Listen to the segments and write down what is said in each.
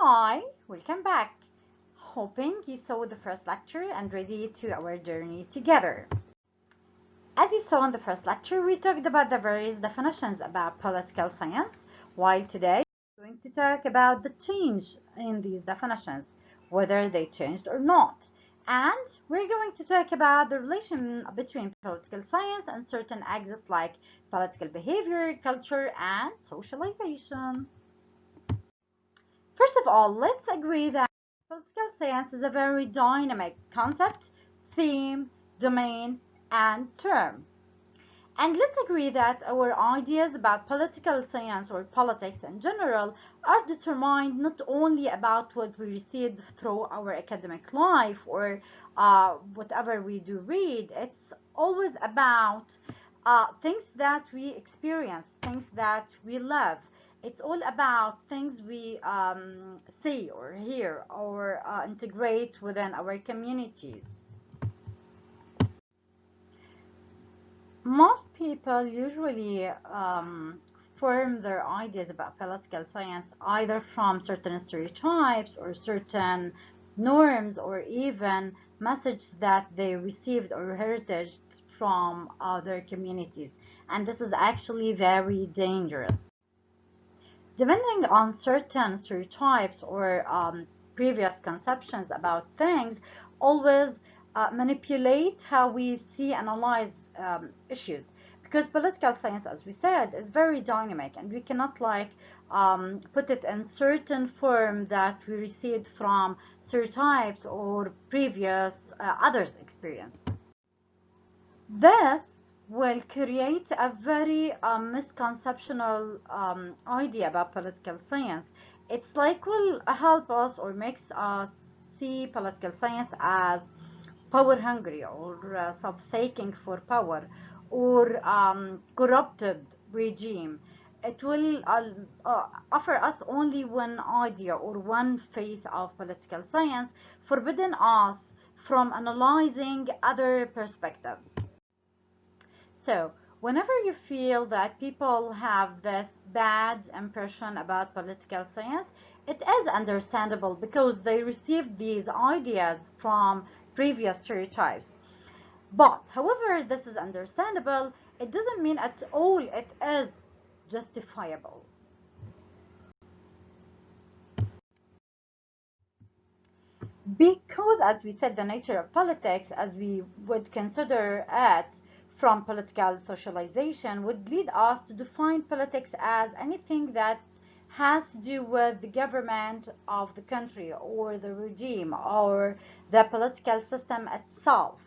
Hi, welcome back. Hoping you saw the first lecture and ready to our journey together. As you saw in the first lecture, we talked about the various definitions about political science, while today we're going to talk about the change in these definitions, whether they changed or not. And we're going to talk about the relation between political science and certain axes like political behavior, culture, and socialization. First of all, let's agree that political science is a very dynamic concept, theme, domain, and term. And let's agree that our ideas about political science or politics in general are determined not only about what we received through our academic life or whatever we do read. It's always about things that we experience, things that we live. It's all about things we see or hear or integrate within our communities. Most people usually form their ideas about political science either from certain stereotypes or certain norms or even messages that they received or heritage from other communities. And this is actually very dangerous. Depending on certain stereotypes or previous conceptions about things, always manipulate how we see, analyze issues. Because political science, as we said, is very dynamic, and we cannot like put it in certain form that we received from stereotypes or previous others' experience. This will create a very misconceptional idea about political science. It's like will help us or makes us see political science as power hungry or self-seeking for power or corrupted regime. It will offer us only one idea or one face of political science, forbidding us from analyzing other perspectives. So, whenever you feel that people have this bad impression about political science, it is understandable because they received these ideas from previous stereotypes. But, however, this is understandable, it doesn't mean at all it is justifiable. Because, as we said, the nature of politics, as we would consider it from political socialization, would lead us to define politics as anything that has to do with the government of the country or the regime or the political system itself.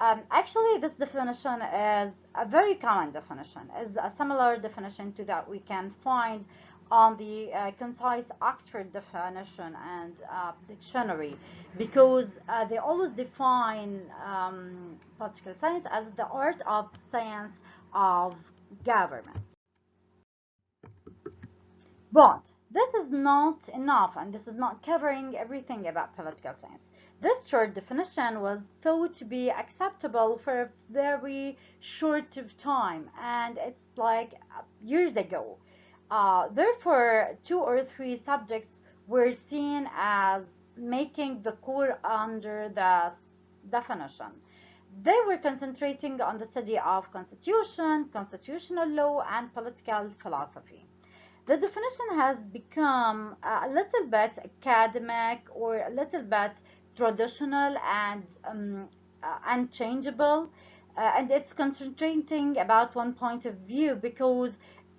Actually, this definition is a very common definition, is a similar definition to that we can find on the concise Oxford definition and dictionary, because they always define political science as the art of science of government. But this is not enough, and this is not covering everything about political science. This short definition was thought to be acceptable for a very short of time, and it's like years ago. Therefore, two or three subjects were seen as making the core under this definition. They were concentrating on the study of constitution, constitutional law, and political philosophy. The definition has become a little bit academic or a little bit traditional and unchangeable, and it's concentrating about one point of view because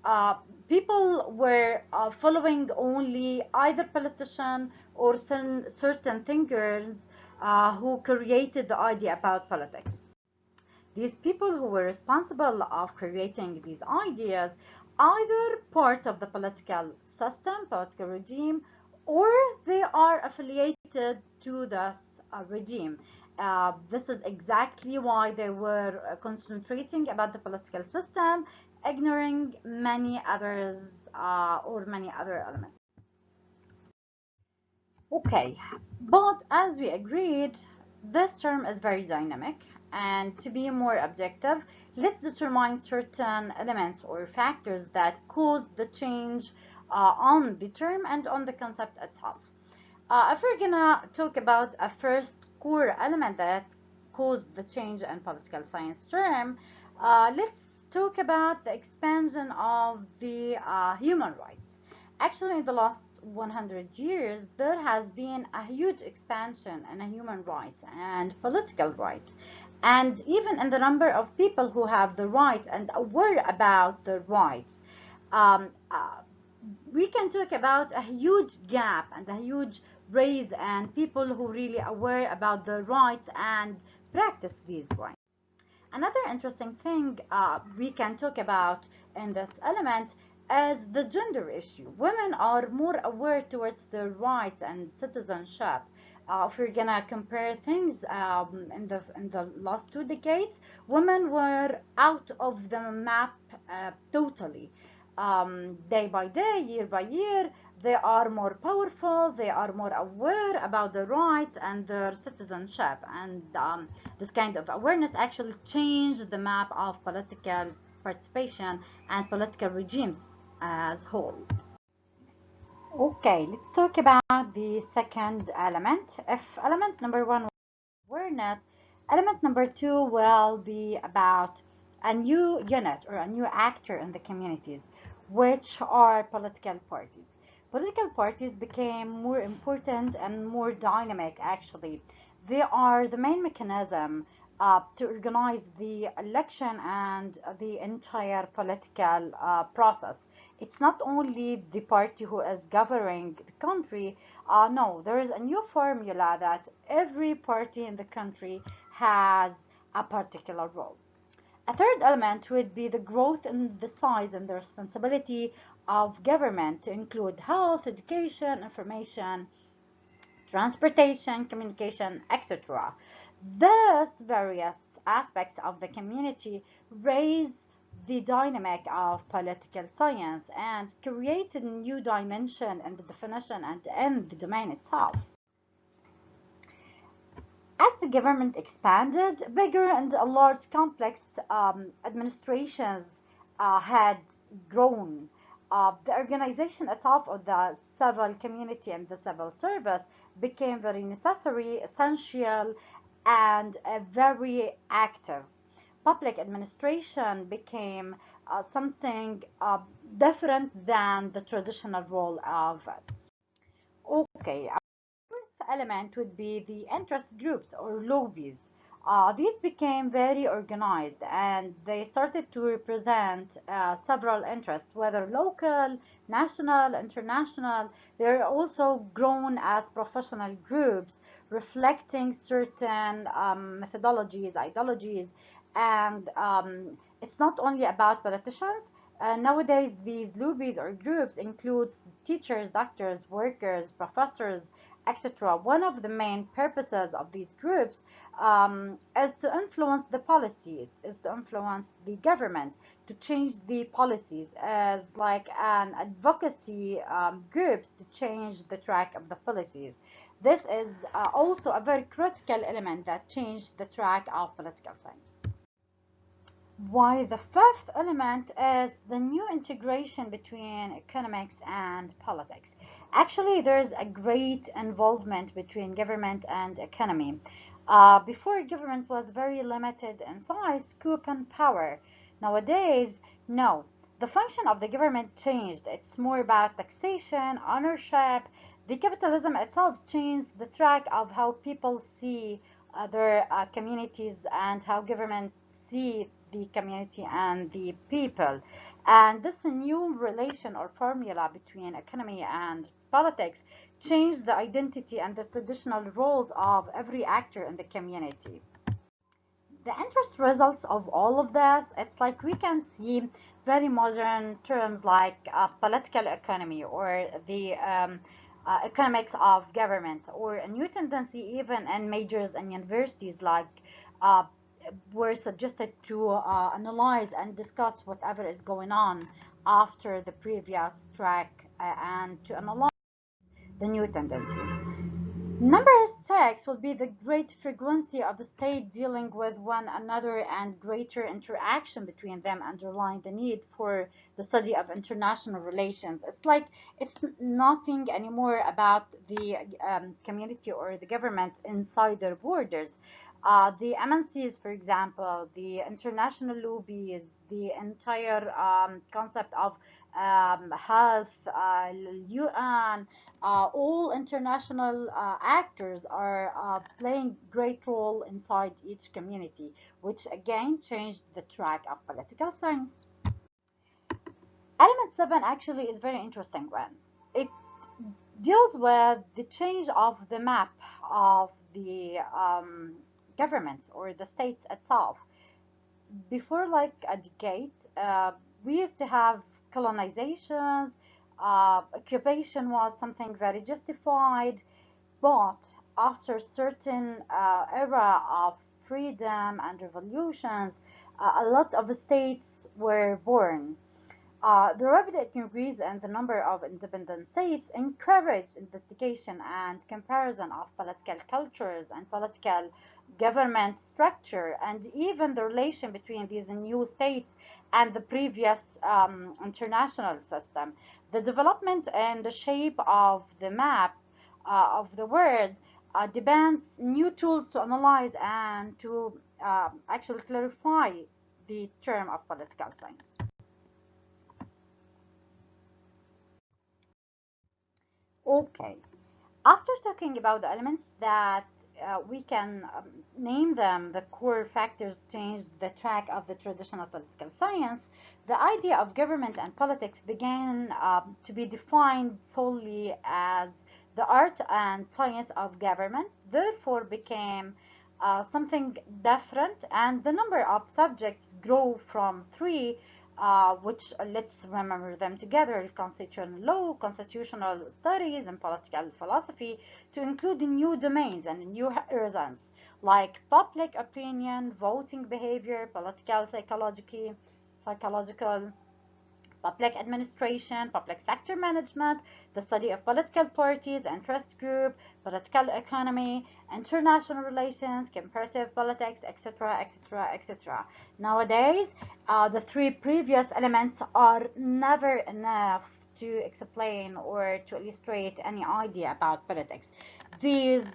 uh, people were following only either politician or certain thinkers who created the idea about politics. These people who were responsible of creating these ideas, either part of the political system, political regime, or they are affiliated to this regime. This is exactly why they were concentrating about the political system, ignoring many others or many other elements. Okay, but as we agreed, this term is very dynamic, and to be more objective, let's determine certain elements or factors that cause the change on the term and on the concept itself. If we're gonna talk about a first core element that caused the change in political science term, let's talk about the expansion of the human rights. Actually, in the last 100 years, there has been a huge expansion in human rights and political rights, and even in the number of people who have the rights and aware about the rights. Um, uh, we can talk about a huge gap and a huge raise and people who really aware about their rights and practice these rights. Another interesting thing we can talk about in this element is the gender issue. Women are more aware towards their rights and citizenship. If we're gonna compare things in the last 2 decades, women were out of the map totally. Day by day, year by year, they are more powerful, they are more aware about their rights and their citizenship, and this kind of awareness actually changed the map of political participation and political regimes as whole. Okay, let's talk about the second element. If element number one was awareness, element number two will be about a new unit or a new actor in the communities, which are political parties. Political parties became more important and more dynamic, actually. They are the main mechanism to organize the election and the entire political process. It's not only the party who is governing the country. No, there is a new formula that every party in the country has a particular role. A third element would be the growth in the size and the responsibility of government to include health, education, information, transportation, communication, etc. These various aspects of the community raise the dynamic of political science and create a new dimension in the definition and in the domain itself. As the government expanded, bigger and large complex administrations had grown. The organization itself of the civil community and the civil service became very necessary, essential, and very active. Public administration became something different than the traditional role of it. Okay, element would be the interest groups or lobbies. These became very organized and they started to represent several interests, whether local, national, international. They're also grown as professional groups reflecting certain methodologies, ideologies, and it's not only about politicians. Nowadays, these lobbies or groups includes teachers, doctors, workers, professors, etc. One of the main purposes of these groups is to influence the policy, is to influence the government, to change the policies as like an advocacy groups to change the track of the policies. This is also a very critical element that changed the track of political science. Why the fifth element is the new integration between economics and politics. Actually, there's a great involvement between government and economy. Before, government was very limited in size, scope, and power. Nowadays, no. The function of the government changed. It's more about taxation, ownership. The capitalism itself changed the track of how people see their communities and how government see the community and the people. And this new relation or formula between economy and politics changed the identity and the traditional roles of every actor in the community. The interest results of all of this, it's like we can see very modern terms like political economy or the economics of government, or a new tendency even in majors and universities like uh, were suggested to analyze and discuss whatever is going on after the previous track and to analyze the new tendency. Number six will be the great frequency of the state dealing with one another and greater interaction between them underlying the need for the study of international relations. It's like it's nothing anymore about the community or the government inside their borders. The MNCs, for example, the international lobbies, the entire concept of health, UN, all international actors are playing great role inside each community, which again changed the track of political science. Element 7 actually is very interesting one. It deals with the change of the map of the governments or the states itself. Before like a decade, we used to have colonizations, occupation was something very justified, but after certain era of freedom and revolutions, a lot of states were born. The rapid increase in the number of independent states encouraged investigation and comparison of political cultures and political government structure, and even the relation between these new states and the previous international system. The development and the shape of the map of the world depends new tools to analyze and to actually clarify the term of political science. Okay. After talking about the elements that we can name them, the core factors changed the track of the traditional political science, the idea of government and politics began to be defined solely as the art and science of government, therefore became something different, and the number of subjects grew from three, which let's remember them together: constitutional law, constitutional studies, and political philosophy, to include new domains and new horizons like public opinion, voting behavior, political psychology, psychological public administration, public sector management, the study of political parties, interest group, political economy, international relations, comparative politics, etc., etc., etc. Nowadays, the three previous elements are never enough to explain or to illustrate any idea about politics. These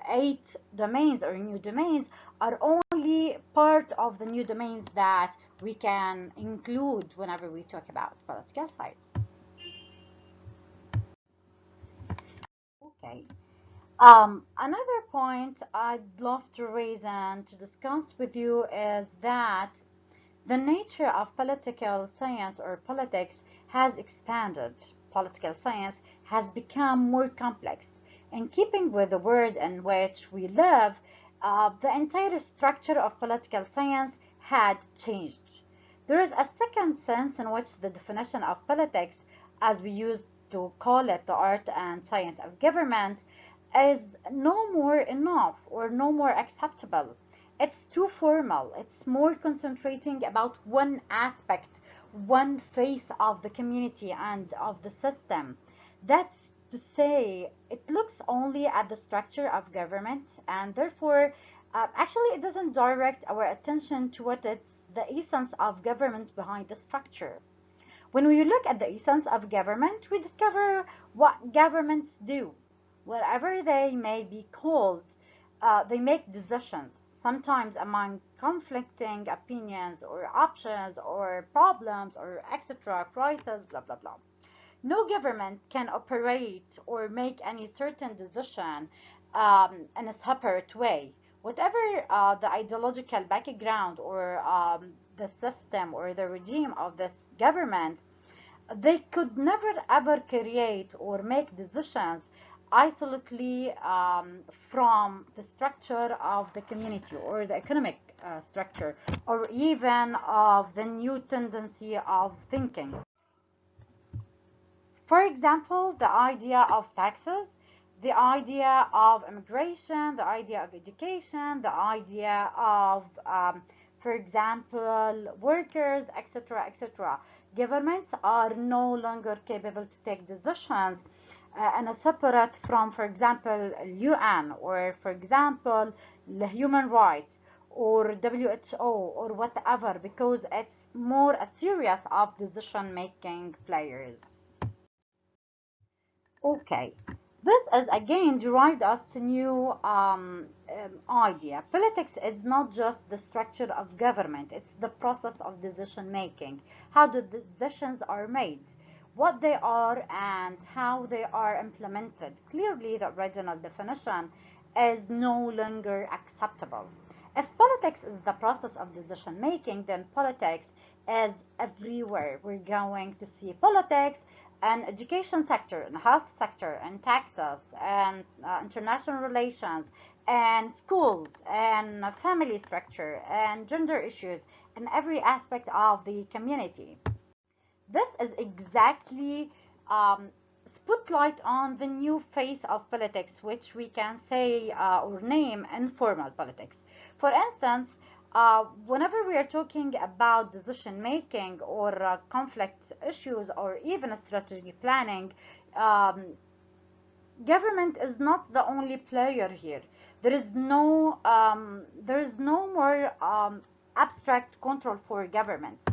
eight domains or new domains are only part of the new domains that we can include whenever we talk about political science. Okay. Another point I'd love to raise and to discuss with you is that the nature of political science or politics has expanded. Political science has become more complex. In keeping with the world in which we live, the entire structure of political science had changed. There is a second sense in which the definition of politics, as we used to call it the art and science of government, is no more enough or no more acceptable. It's too formal. It's more concentrating about one aspect, one face of the community and of the system. That's to say, it looks only at the structure of government, and therefore, actually, it doesn't direct our attention to what it's the essence of government behind the structure. When we look at the essence of government, we discover what governments do. Whatever they may be called, they make decisions, sometimes among conflicting opinions or options or problems or etc., crisis, blah, blah, blah. No government can operate or make any certain decision in a separate way. Whatever the ideological background or the system or the regime of this government, they could never ever create or make decisions isolately from the structure of the community or the economic structure or even of the new tendency of thinking. For example, the idea of taxes, the idea of immigration, the idea of education, the idea of, for example, workers, etc., etc. Governments are no longer capable to take decisions and a separate from, for example, UN, or for example, the human rights, or WHO, or whatever, because it's more a series of decision making players. Okay, this is again derived as a new idea. Politics is not just the structure of government, it's the process of decision making. How the decisions are made, what they are, and how they are implemented. Clearly, the original definition is no longer acceptable. If politics is the process of decision making, then politics is everywhere. We're going to see politics and education sector and health sector and taxes and international relations and schools and family structure and gender issues in every aspect of the community. This is exactly spotlight on the new face of politics, which we can say or name informal politics. For instance, whenever we are talking about decision making or conflict issues or even strategic planning, um, government is not the only player here. There is no more abstract control for governments.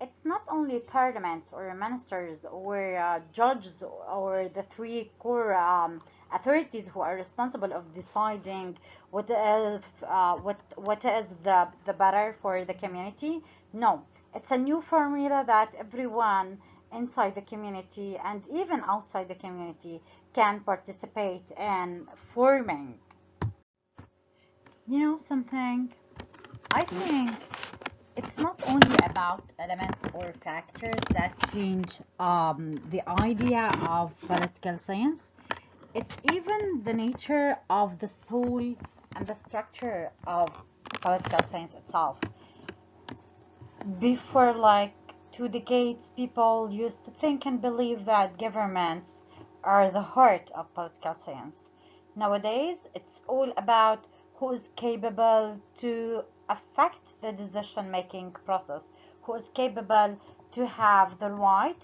It's not only parliaments or ministers or judges or the three core authorities who are responsible of deciding what is the better for the community. No, it's a new formula that everyone inside the community and even outside the community can participate in forming. You know something? I think it's not only about elements or factors that change the idea of political science. It's even the nature of the soul and the structure of political science itself. Before like 2 decades, people used to think and believe that governments are the heart of political science. Nowadays, it's all about who is capable to affect the decision making process, who is capable to have the right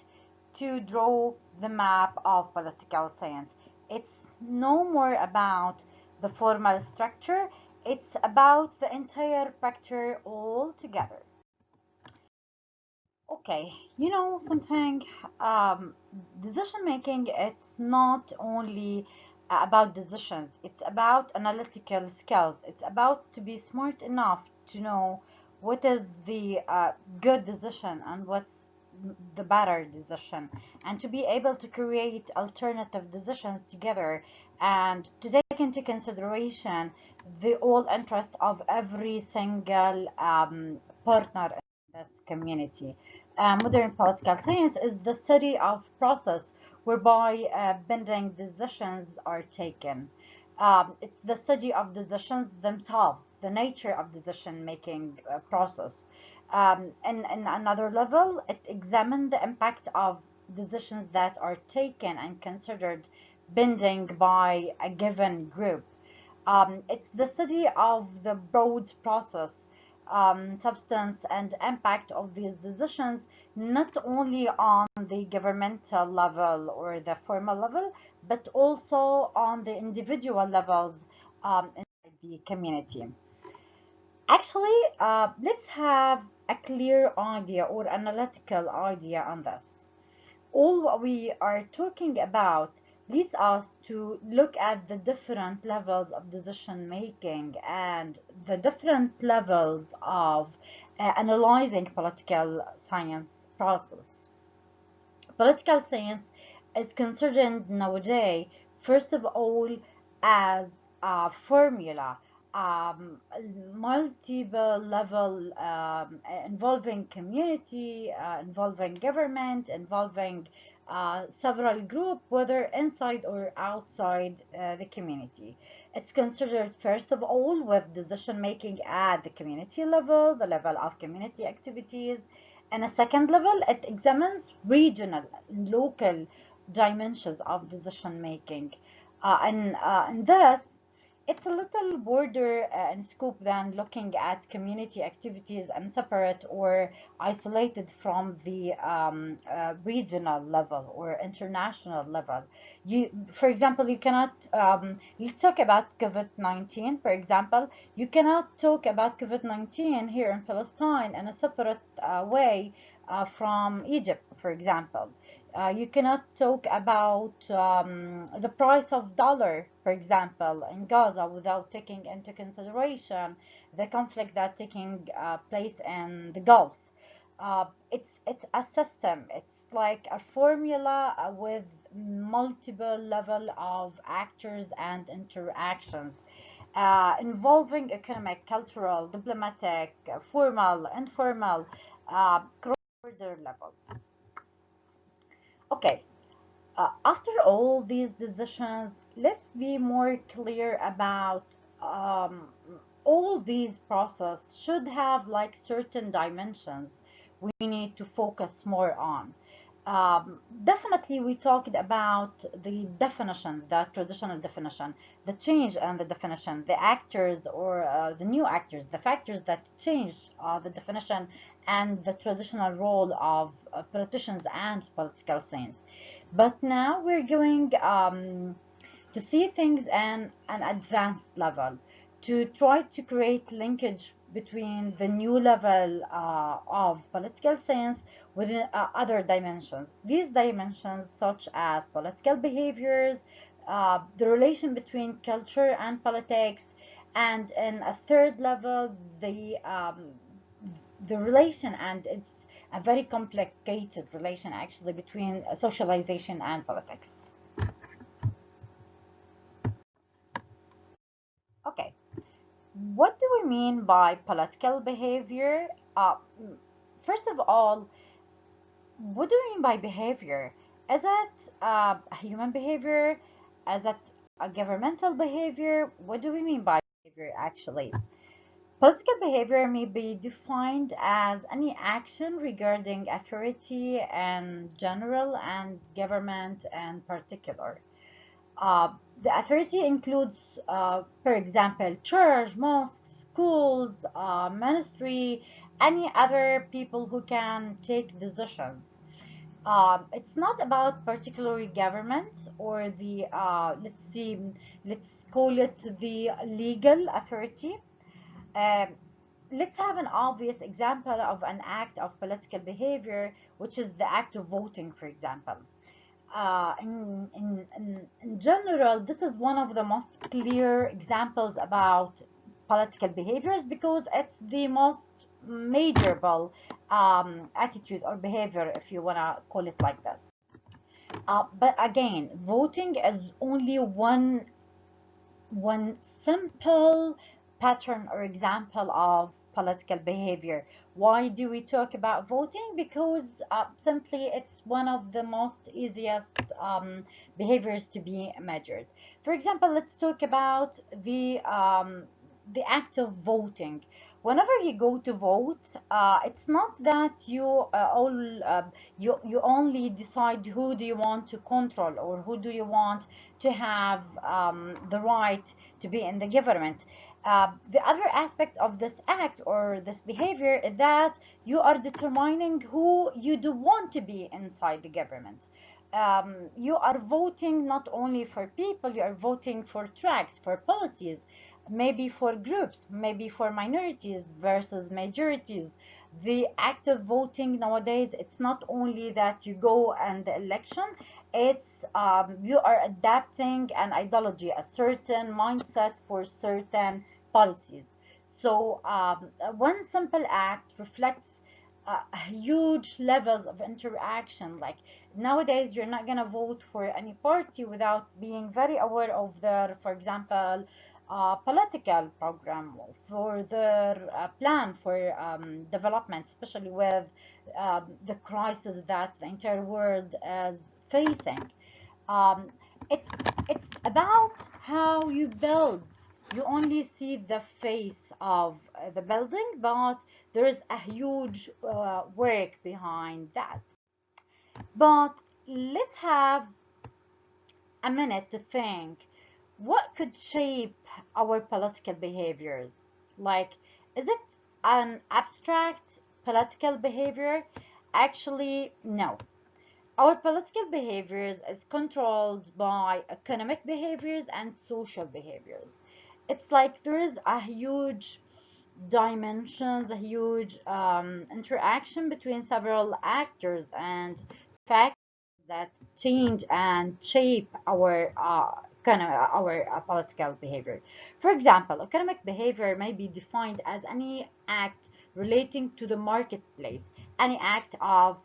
to draw the map of political science. It's no more about the formal structure, it's about the entire picture all together. Okay, you know something, decision making, it's not only about decisions, it's about analytical skills. It's about to be smart enough to know what is the good decision and what's the better decision, and to be able to create alternative decisions together and to take into consideration the all interest of every single partner in this community. Modern political science is the study of process whereby binding decisions are taken. It's the study of decisions themselves, the nature of decision making process. In another level, it examines the impact of decisions that are taken and considered binding by a given group. It's the study of the broad process, substance, and impact of these decisions, not only on the governmental level or the formal level, but also on the individual levels inside the community. Actually, let's have a clear idea or analytical idea on this. All what we are talking about leads us to look at the different levels of decision making and the different levels of analyzing political science process. Political science is considered nowadays, first of all, as a formula, multiple level, involving community, involving government, involving several groups, whether inside or outside the community. It's considered, first of all, with decision making at the community level, the level of community activities. And a second level, it examines regional and local dimensions of decision making. And this, it's a little broader in scope than looking at community activities and separate or isolated from the regional level or international level. For example, you cannot, let's talk about COVID-19, for example. You cannot talk about COVID-19 here in Palestine in a separate way from Egypt, for example. You cannot talk about the price of dollar, for example, in Gaza without taking into consideration the conflict that's taking place in the Gulf. It's a system. It's like a formula with multiple level of actors and interactions involving economic, cultural, diplomatic, formal, informal, cross-border levels. Okay, after all these decisions, let's be more clear about um, all these process should have like certain dimensions we need to focus more on. Definitely, we talked about the definition, the traditional definition, the change in the definition, the actors or the new actors, the factors that change the definition and the traditional role of politicians and political science. But now we're going to see things in an advanced level, to try to create linkage between the new level of political science within other dimensions. These dimensions, such as political behaviors, the relation between culture and politics, and in a third level, the relation, and it's a very complicated relation actually between socialization and politics. Okay, what do we mean by political behavior? Uh, First of all, what do we mean by behavior? Is it a human behavior? Is it a governmental behavior? What do we mean by behavior actually? Political behavior may be defined as any action regarding authority in general and government in particular. Uh, the authority includes, for example, church, mosques, schools, ministry, any other people who can take decisions. It's not about particular government or the, let's see, let's call it the legal authority. Um, let's have an obvious example of an act of political behavior, which is the act of voting, for example. In general, this is one of the most clear examples about political behaviors because it's the most measurable attitude or behavior, if you want to call it like this. But again, voting is only one simple pattern or example of political behavior. Why do we talk about voting? Because simply it's one of the most easiest behaviors to be measured. For example, let's talk about the act of voting. Whenever you go to vote, it's not that you only decide who do you want to control or who do you want to have the right to be in the government. The other aspect of this act or this behavior is that you are determining who you do want to be inside the government. You are voting not only for people, you are voting for tracks, for policies, maybe for groups, maybe for minorities versus majorities. The active voting nowadays, it's not only that you go and the election, it's you are adapting an ideology, a certain mindset for certain policies. So one simple act reflects huge levels of interaction. Like nowadays, you're not gonna vote for any party without being very aware of their, for example, political program, for their plan for development, especially with the crisis that the entire world is facing. Um, it's it's about how you build. You only see the face of the building, but there is a huge work behind that. But let's have a minute to think. What could shape our political behaviors? Like, is it an abstract political behavior? Actually, no. Our political behaviors is controlled by economic behaviors and social behaviors. It's like there is a huge dimensions, a huge interaction between several actors and factors that change and shape our political behavior. For example, economic behavior may be defined as any act relating to the marketplace, any act of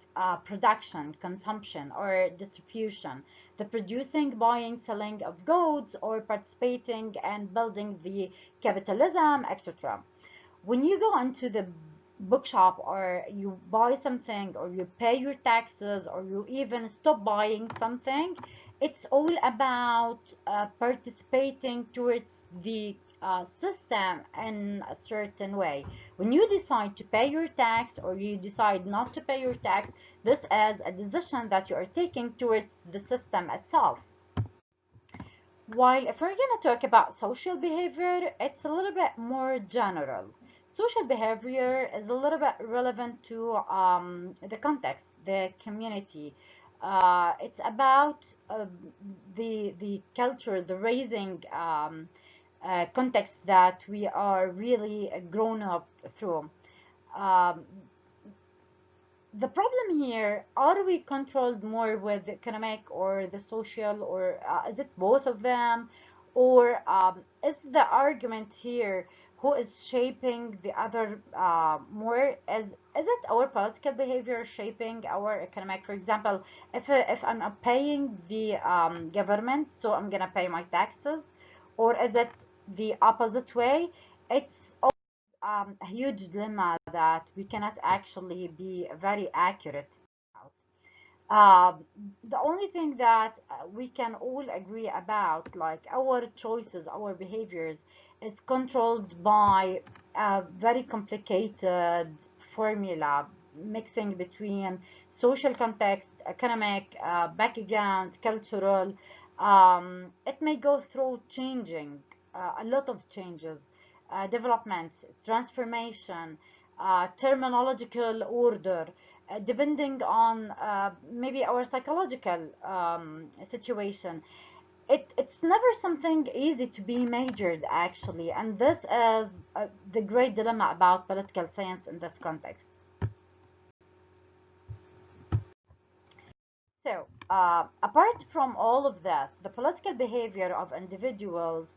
production, consumption, or distribution, the producing, buying, selling of goods, or participating and building the capitalism, etc. When you go into the bookshop or you buy something or you pay your taxes or you even stop buying something, it's all about participating towards the system in a certain way. When you decide to pay your tax or you decide not to pay your tax, this is a decision that you are taking towards the system itself. While if we're going to talk about social behavior, it's a little bit more general. Social behavior is a little bit relevant to the context, the community. It's about the culture, the raising context that we are really grown up through. Um, the problem here, are we controlled more with the economic or the social, or is it both of them? Or is the argument here who is shaping the other more? Is it our political behavior shaping our economic? For example, if I'm paying the government, so I'm gonna pay my taxes, or is it the opposite way? It's a huge dilemma that we cannot actually be very accurate about. The only thing that we can all agree about, like our choices, our behaviors, is controlled by a very complicated formula mixing between social context, economic background, cultural. It may go through changing, a lot of changes, development, transformation, terminological order, depending on maybe our psychological situation. It's never something easy to be measured, actually, and this is the great dilemma about political science in this context. So, apart from all of this, the political behavior of individuals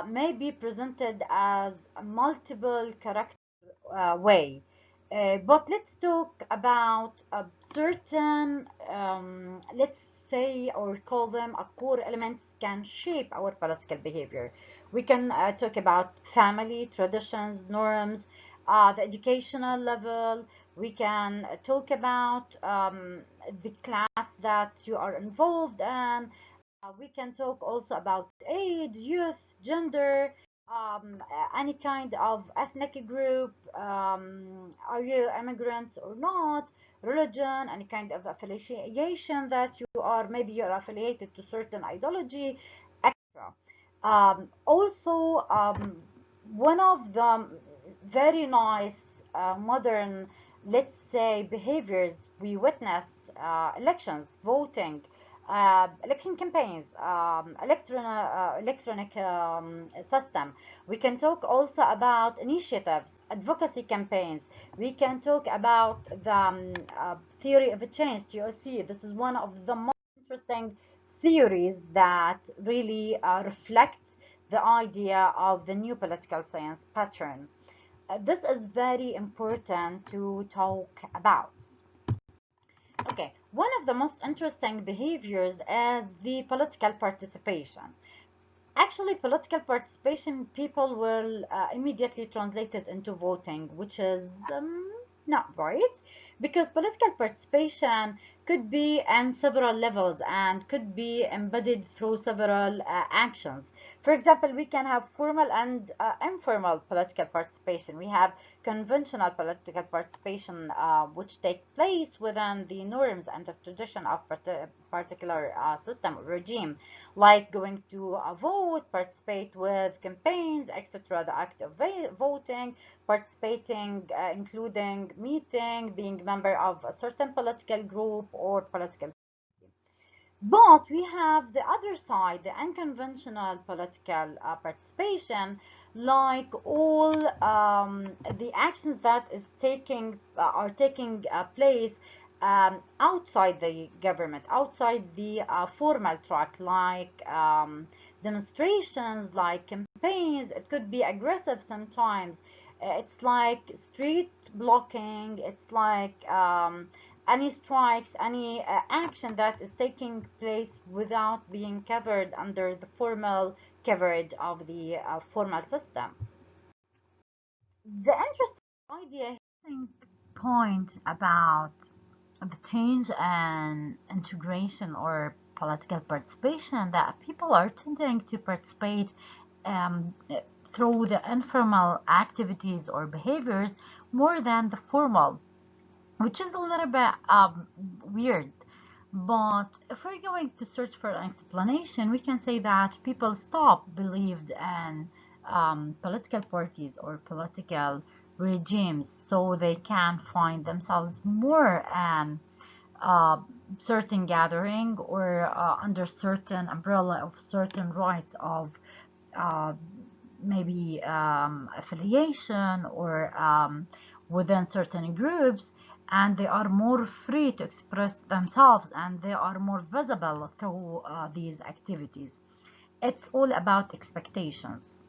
may be presented as a multiple character way. But let's talk about a certain, let's say, or call them a core elements can shape our political behavior. We can talk about family, traditions, norms, the educational level. We can talk about the class that you are involved in. We can talk also about age, youth, gender, any kind of ethnic group, are you immigrants or not, religion, any kind of affiliation that you are, maybe you're affiliated to certain ideology, etc. Also, one of the very nice modern, let's say, behaviors we witness, elections, voting, election campaigns, electronic system. We can talk also about initiatives, advocacy campaigns. We can talk about the theory of a change, TOC. This is one of the most interesting theories that really reflects the idea of the new political science pattern. This is very important to talk about. Okay, one of the most interesting behaviors is the political participation. Actually, political participation, people will immediately translate it into voting, which is not right, because political participation could be in several levels and could be embedded through several actions. For example, we can have formal and informal political participation. We have conventional political participation, which take place within the norms and the tradition of particular system or regime, like going to a vote, participate with campaigns, etc. The act of voting, participating, including meeting, being member of a certain political group or political party. But we have the other side, the unconventional political participation, like all the actions that is taking are taking place outside the government, outside the formal track, like demonstrations, like campaigns. It could be aggressive sometimes. It's like street blocking. It's like any strikes, any action that is taking place without being covered under the formal coverage of the formal system. The interesting idea, interesting point about the change and integration or political participation, that people are tending to participate um, through the informal activities or behaviors more than the formal, which is a little bit weird. But if we're going to search for an explanation, we can say that people stop believed in political parties or political regimes, so they can find themselves more in uh, certain gathering or under certain umbrella of certain rights of uh, maybe affiliation or within certain groups, and they are more free to express themselves and they are more visible through these activities. It's all about expectations.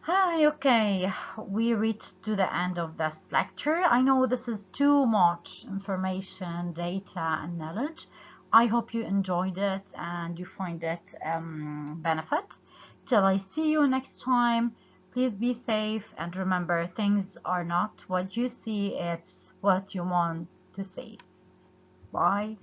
Hi, okay, we reached to the end of this lecture. I know this is too much information, data, and knowledge. I hope you enjoyed it and you find it benefit. Till I see you next time, please be safe and remember, things are not what you see, it's what you want to see. Bye.